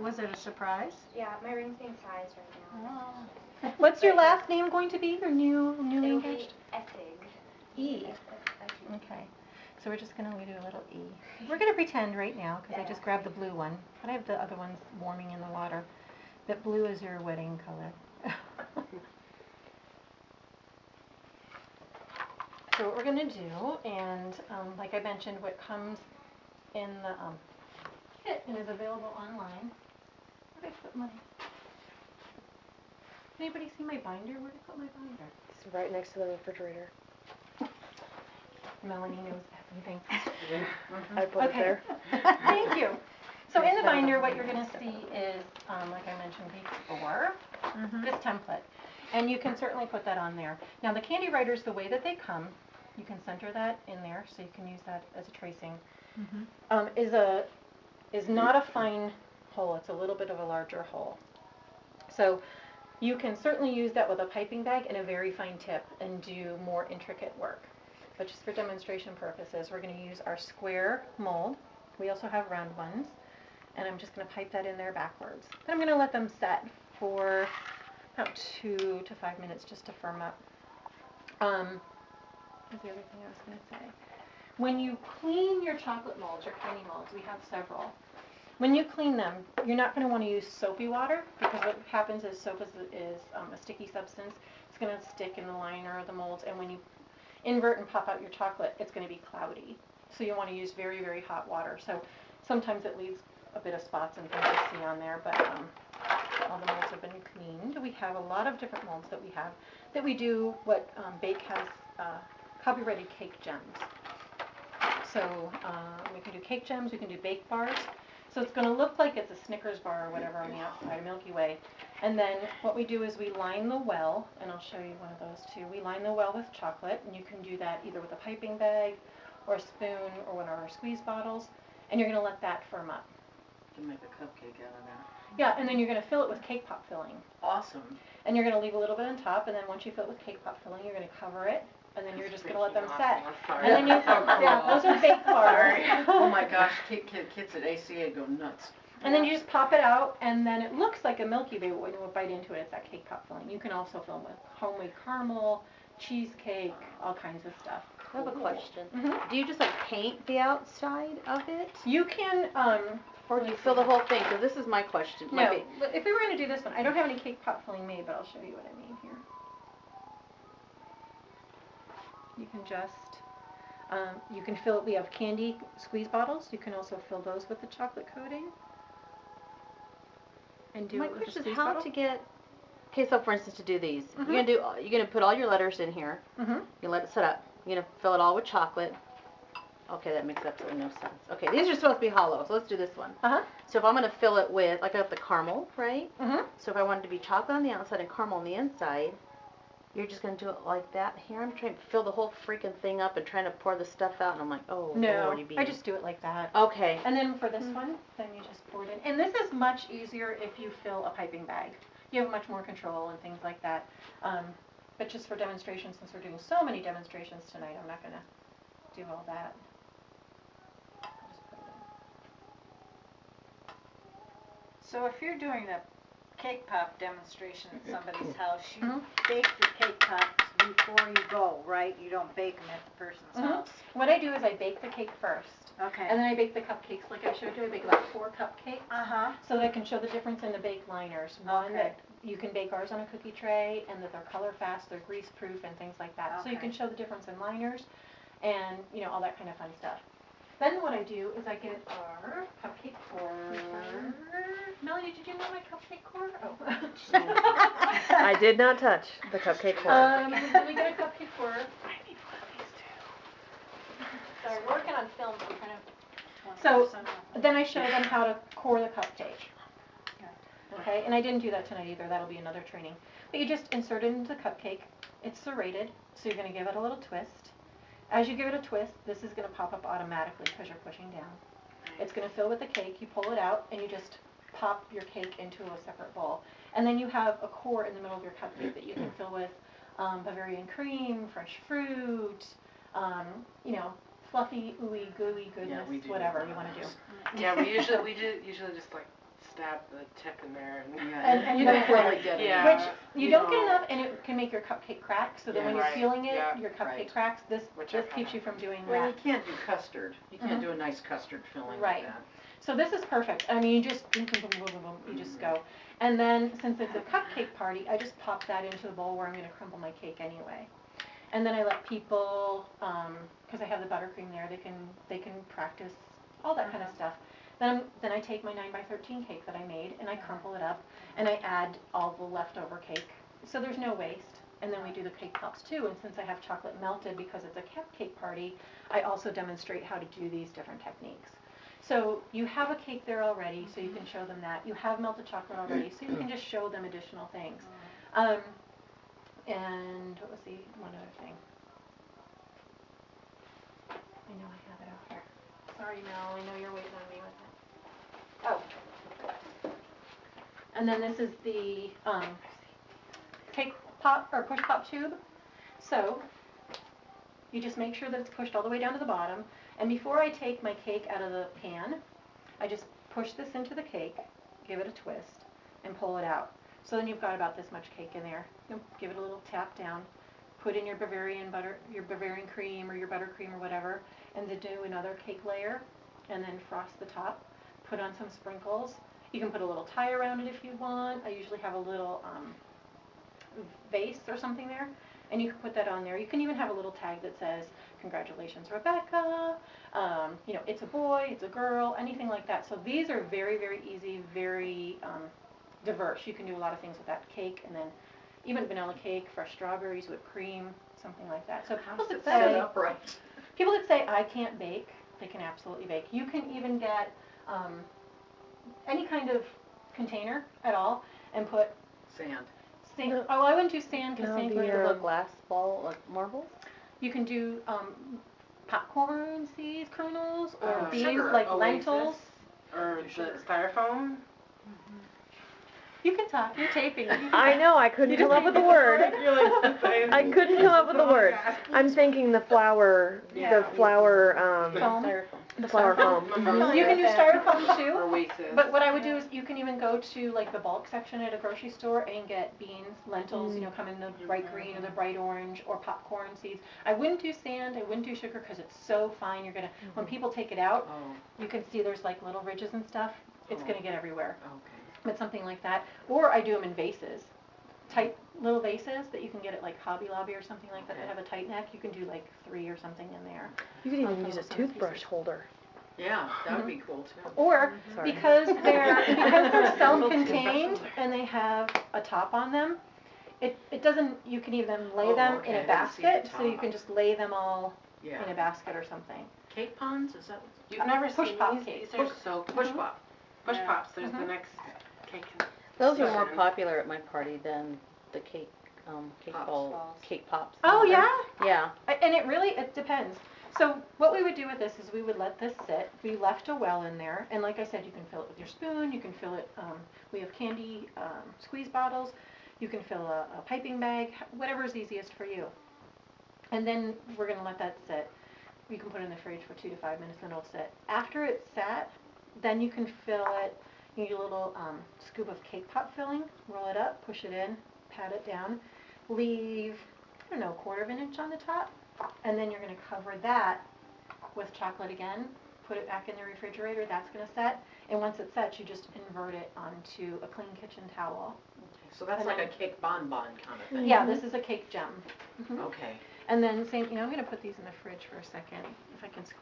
Was it a surprise? Yeah, my ring's being sized right now. Oh. What's your last name going to be? Your new English? Essig. E. Okay. So we're just going to do a little E. We're going to pretend right now because I just grabbed the blue one, but I have the other ones warming in the water. That blue is your wedding color. So what we're going to do, and like I mentioned, what comes in the kit and is available online. Where did I put my? Anybody see my binder? Where did I put my binder? It's right next to the refrigerator. Melanie knows everything. I put it there. Thank you. So in the binder, what you're going to see is, like I mentioned before, this template. And you can certainly put that on there. Now the candy writers, the way that they come, you can center that in there, so you can use that as a tracing. Is not a fine hole. It's a little bit of a larger hole. So you can certainly use that with a piping bag and a very fine tip and do more intricate work. But just for demonstration purposes, we're going to use our square mold. We also have round ones. And I'm just going to pipe that in there backwards. Then I'm going to let them set for about 2 to 5 minutes just to firm up. That's the other thing I was going to say. When you clean your chocolate molds, your candy molds, we have several. When you clean them, you're not going to want to use soapy water because what happens is soap is a sticky substance. It's going to stick in the liner of the molds, and when you invert and pop out your chocolate, it's going to be cloudy. So you want to use very, very hot water. So sometimes it leaves a bit of spots and things you see on there, but all the molds have been cleaned. We have a lot of different molds that we have that we do what Bake has copyrighted cake gems. So we can do cake gems, we can do bake bars. So it's going to look like it's a Snickers bar or whatever on the outside, a Milky Way. And then what we do is we line the well, and I'll show you one of those too. We line the well with chocolate, and you can do that either with a piping bag or a spoon or one of our squeeze bottles, and you're going to let that firm up. To make a cupcake out of that. Yeah, and then you're going to fill it with cake pop filling. Awesome. And you're going to leave a little bit on top, and then once you fill it with cake pop filling, you're going to cover it, and then you're just going to let them set. And then you, yeah, those are bake bars. Oh my gosh, kids at ACA go nuts. And then you just pop it out, and then it looks like a Milky Way, but when you bite into it, it's that cake pop filling. You can also fill them with homemade caramel, cheesecake, all kinds of stuff. I have a question. Do you just like paint the outside of it? You can, or do you fill the whole thing? So this is my question. No, but if we were going to do this one, I don't have any cake pop filling made, but I'll show you what I mean here. You can just, you can fill it, we have candy squeeze bottles. You can also fill those with the chocolate coating. And do my it with question the is squeeze how bottle. to get, okay, so for instance to do these, you're going to put all your letters in here. You let it set up. You're going to fill it all with chocolate. Okay, that makes absolutely no sense. Okay, these are supposed to be hollow, so let's do this one. So if I'm going to fill it with, like I have the caramel, right? So if I wanted to be chocolate on the outside and caramel on the inside, you're just going to do it like that. Here I'm trying to fill the whole freaking thing up and trying to pour the stuff out, and I'm like, oh, no, Lordy beans. I just do it like that. Okay. And then for this one, then you just pour it in. And this is much easier if you fill a piping bag. You have much more control and things like that. But just for demonstrations, since we're doing so many demonstrations tonight, I'm not going to do all that. I'll just put it in. So if you're doing a cake pop demonstration at somebody's house, you bake the cake pops before you go, right? You don't bake them at the person's house. What I do is I bake the cake first. Okay. And then I bake the cupcakes like I showed you. I bake about 4 cupcakes. So that I can show the difference in the bake liners. One, that you can bake ours on a cookie tray, and that they're color fast, they're grease proof, and things like that. So you can show the difference in liners and, you know, all that kind of fun stuff. Then what I do is I get our cupcake core. Melanie, did you know my cupcake core? Oh. I did not touch the cupcake core. So we get a cupcake core. I need one of these too. Sorry, we're working on film, so we're kind of. So then I show them how to core the cupcake. Okay, and I didn't do that tonight either. That'll be another training. But you just insert it into the cupcake. It's serrated, so you're going to give it a little twist. As you give it a twist, this is going to pop up automatically because you're pushing down. It's going to fill with the cake. You pull it out, and you just pop your cake into a separate bowl. And then you have a core in the middle of your cupcake that you can fill with Bavarian cream, fresh fruit, you know, fluffy, ooey, gooey goodness, whatever you want to do. Yeah, we usually just like stab the tip in there and. And You then don't flip really it. get it. Yeah. Which you don't get enough, and it can make your cupcake crack. So then Yeah, when you're right, sealing it, yeah, your cupcake right. cracks. This Which I've keeps had. you from doing Well, that. you can't do custard. You can't Mhm. do a nice custard filling Right. like that. So this is perfect. I mean, you just boom, boom, boom, boom, boom, you just go. And then since it's a cupcake party, I just pop that into the bowl where I'm going to crumble my cake anyway. And then I let people, because I have the buttercream there, they can practice all that kind of stuff. Then I take my 9x13 cake that I made and I crumple it up and I add all the leftover cake. So there's no waste. And then we do the cake pops too. And since I have chocolate melted because it's a cupcake party, I also demonstrate how to do these different techniques. So you have a cake there already, so you can show them that. You have melted chocolate already, so you can just show them additional things. And what was the one other thing? I know I have it out here. Sorry, Mel, I know you're waiting on me with it. Oh. And then this is the cake pop or push pop tube. So you just make sure that it's pushed all the way down to the bottom. And before I take my cake out of the pan, I just push this into the cake, give it a twist, and pull it out. So then you've got about this much cake in there. You'll give it a little tap down, put in your Bavarian butter, your Bavarian cream or your buttercream or whatever, and then do another cake layer, and then frost the top. Put on some sprinkles. You can put a little tie around it if you want. I usually have a little vase or something there, and you can put that on there. You can even have a little tag that says, "Congratulations, Rebecca," you know, "It's a boy," "It's a girl," anything like that. So these are very, very easy, very diverse. You can do a lot of things with that cake, and then even vanilla cake, fresh strawberries, whipped cream, something like that. So people that Set say, upright. people that say, "I can't bake," they can absolutely bake. You can even get any kind of container at all and put Sand. sand. No. Oh, I wouldn't do sand because No, sand the goes little glass ball, like marbles. You can do popcorn seeds, kernels, or beans Sugar, like Oasis, lentils. Or Sugar. the styrofoam. You can talk. You're taping. You can I talk. know, I couldn't You come just up with need a to word. record. I couldn't come up with a word. I'm thinking the flour, Yeah. Foam. the flour foam. You can do styrofoam Or too. Oasis. But what I would do is you can even go to like the bulk section at a grocery store and get beans, lentils, you know, come in the bright green or the bright orange, or popcorn seeds. I wouldn't do sand, I wouldn't do sugar because it's so fine. You're gonna, when people take it out, Oh, you can see there's like little ridges and stuff. It's gonna get everywhere. okay. But something like that. Or I do them in vases. Tight little vases that you can get at like Hobby Lobby or something like that that have a tight neck. You can do like 3 or something in there. You could even I'll use a put some toothbrush pieces. holder. Yeah, that would be cool too. Or Sorry. because they're self-contained and they have a top on them, it doesn't, you can even lay Oh, them okay, in I a didn't see the basket, so you top. can just lay them all Yeah. in a basket or something. Cake pans, is that? You've never push seen pop these? cake. These are so push Mhm. pop. Push Yeah. pops. There's the Mhm. next cake. Those are more section. popular at my party than the cake Pops. balls, cake pops. Oh yeah? Yeah. And it depends. So what we would do with this is we would let this sit. We left a well in there, and like I said, you can fill it with your spoon. You can fill it. We have candy squeeze bottles. You can fill a piping bag, whatever's easiest for you. And then we're gonna let that sit. You can put it in the fridge for 2 to 5 minutes, and it'll sit. After it's sat, then you can fill it. You need a little scoop of cake pop filling. Roll it up, push it in, pat it down. Leave, I don't know, 1/4 inch on the top, and then you're going to cover that with chocolate again, put it back in the refrigerator, that's going to set, and once it sets, you just invert it onto a clean kitchen towel. So that's And like a then- cake bonbon kind of thing. Yeah, this is a cake gem. Mhm. Okay. And then same, I'm going to put these in the fridge for a second, if I can